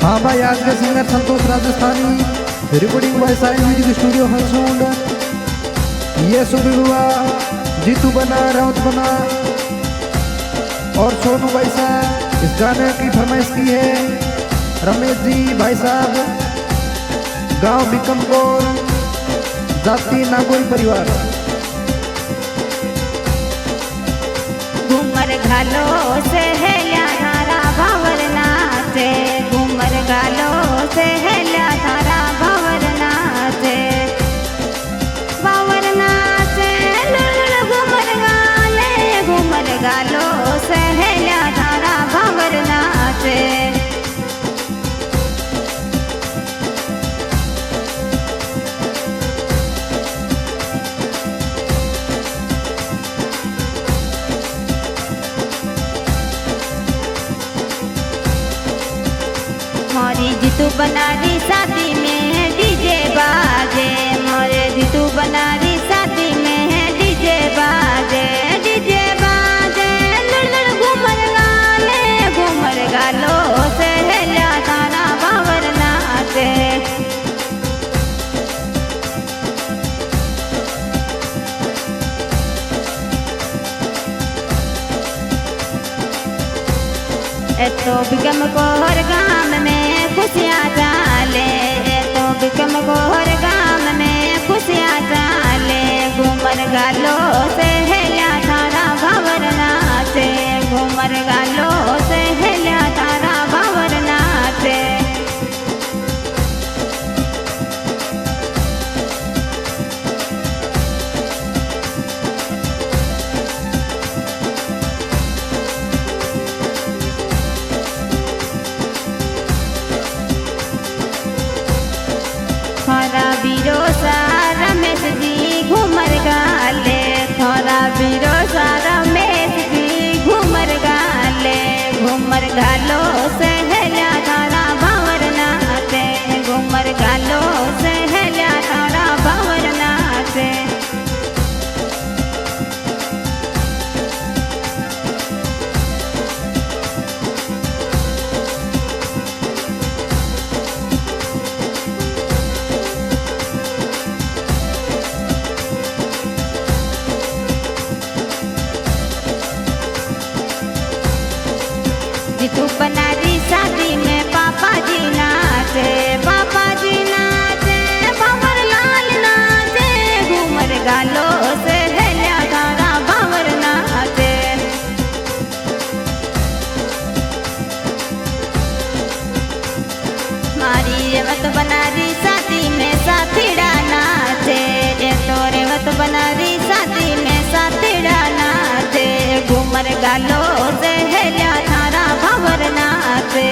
हाँ भाई, आज के singer Santosh Rajasthani, recording by sign music studio हंसुंड। ये शुभ हुआ जीतू बना, राउत बना और सोनू भाई साहब इस गाने की फरमाइश की है। रमेश जी भाई साहब, गांव बिकमपुर, जाति नागोरी परिवार। घूमर घालो से है थारा भंवर नाचे, घूमर घालो से है थारा भंवर नाचे, भंवर नाचे घूमर गाले, घूमर घालो से है थारा भंवर नाचे। मोरी जीतू बनारी शादी में डीजे बाजे, मोरे जीतू बनारी शादी में डीजे बाजे, डीजे बाजे लड़ घूमर गाले, घूमर गालो से हेला तारा भंवर नाचे। तो बिकम को हर गाम में खुशियाँ चाले, तो बिकम को हर गाम में खुशियाँ चाले, घूमर गालो से हेला थारा भंवर नाचे, घूमर गालो से हेला थारा भंवर नाचे। थोड़ा बिरोसा रमेश जी घूमर गाले, थोड़ा बिरोसा रमेश जी घूमर गाले, घूमर गालो से हेला थारा भंवर नाचे, घूमर गालो से हेला थारा भंवर नाचे। जीतू बनारी शादी में पापा जी नाचे, पापा जी नाचे, भंवर लाल नाचे, घूमर गालो से हेला थारा भंवर नाचे। मारी रेवत बनारी शादी में साथीड़ा नाचे, तो रेवत बनारी शादी में साथीड़ा नाचे, घूमर गालो से हेला थारा भंवर नाचे।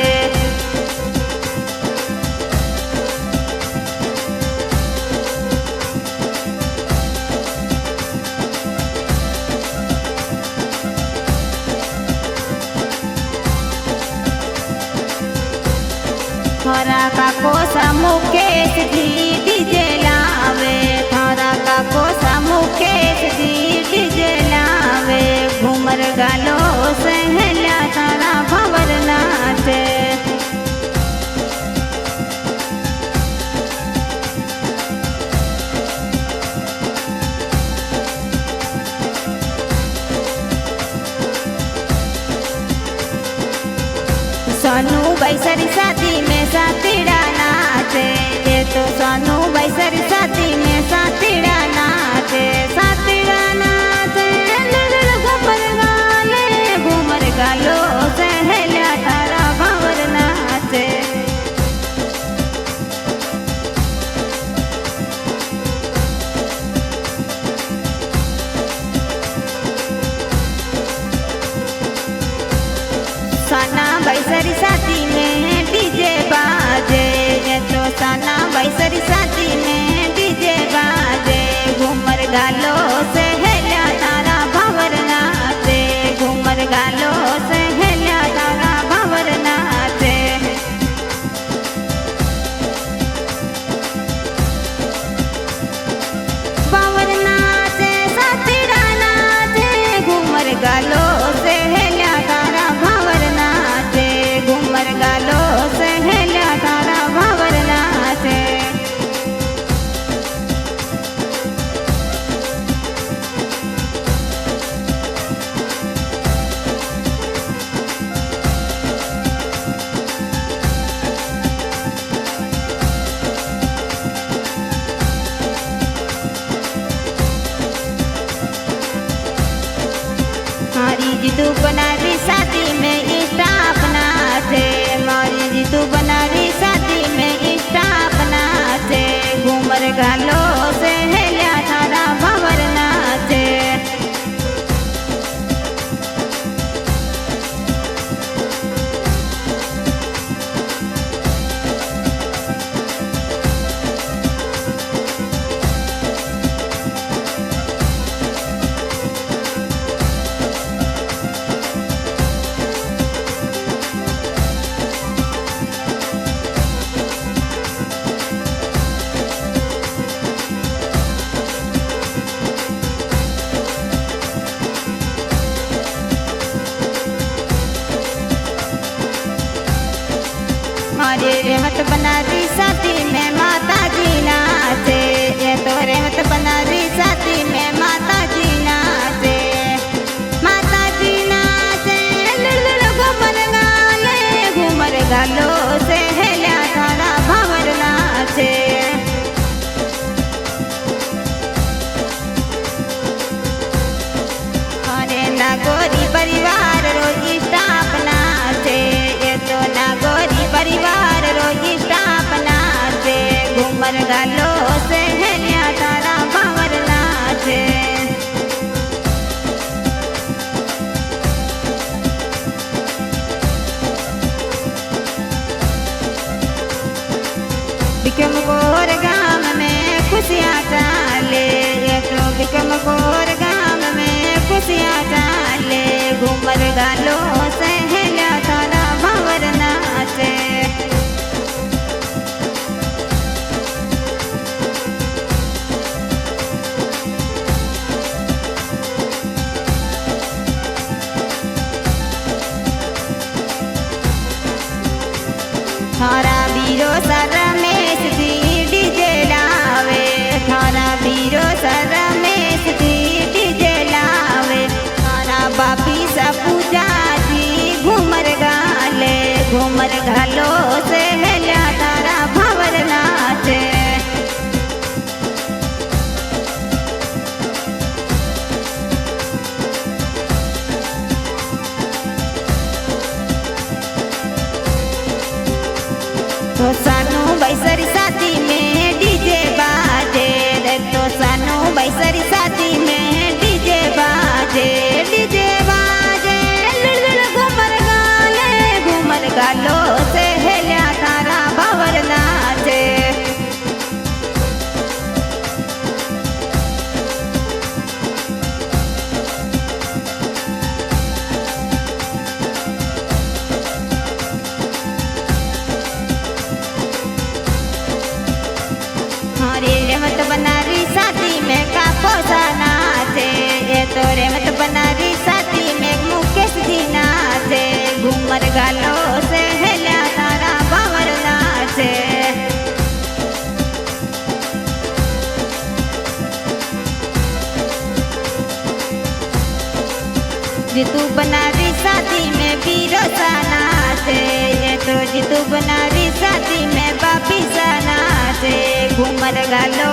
थोड़ा का कोसा मुकेश जी डीजे लावे, थोड़ा का कोसा मुकेश जी डीजे लावे, घूमर गालो से हेला थारा भंवर नाचे। सोनू बैसरी शादी में साथीड़ा नाचे, तो सोनू बैसरी शादी में साथीड़ा नाचे, साथीड़ा नाचे घूमर गाले, घूमर गालो से हेला थारा भंवर नाचे। साना बैसरी शादी में डीजे बाजे, तो साना बैसरी शादी में डीजे बाजे, घूमर गालो से हेला थारा भंवर नाचे, घूमर गालो से हेला थारा भंवर नाचे। भंवर नाचे साथीड़ा नाचे, घूमर गालो से हेला थारा भंवर नाचे, घूमर गालो से हेला हरे रेवत बनारी साथी में माता जी नाचे, ये तो रेवत बनारी साथी में माता जी नाचे, माता जी नाचे लुलुल घूमर गाले, घूमर गालो से हेल्या थारा भावर नाचे। अरे नागोरी परिवार रोज स्टाफ नाचे, ये तो नागोरी परिवार रोज स्टाफ नाचे, घूमर गालो से हेल्या तारा भावर नाचे। बिकमकोर गांव में खुशियाँ चाले, ये तो बिकमकोर गांव में खुशियाँ चाले, घूमर गालो से हेल्या तारा भावर नाचे। थारा बीरो सर रमेश जी डीजे लावे, थारा बीरो सर रमेश जी डीजे लावे, थारा बापी सा पूजा जी घूमर गाले, घूमर गालो से हेल्या तारा भावर नाचे। तो सानू बैसरी शादी में डीजे बाजे रे, तो सानू बैसरी शादी में डीजे बाजे, डीजे बाजे लुलुल घूमर गाले, घूमर गालो से हेल्या तारा भावर नाचे। हरे रेवत बनारी शादी में कापोसा नाचे, ये तो रेवत बनारी शादी में मुकेश जी नाचे, घूमर गालो से हेल्या तारा भावर नाचे। जीतू बनारी शादी में बीरोसा नाचे, ये तो जीतू बनारी शादी में बापी सा नाचे, घूमर गालो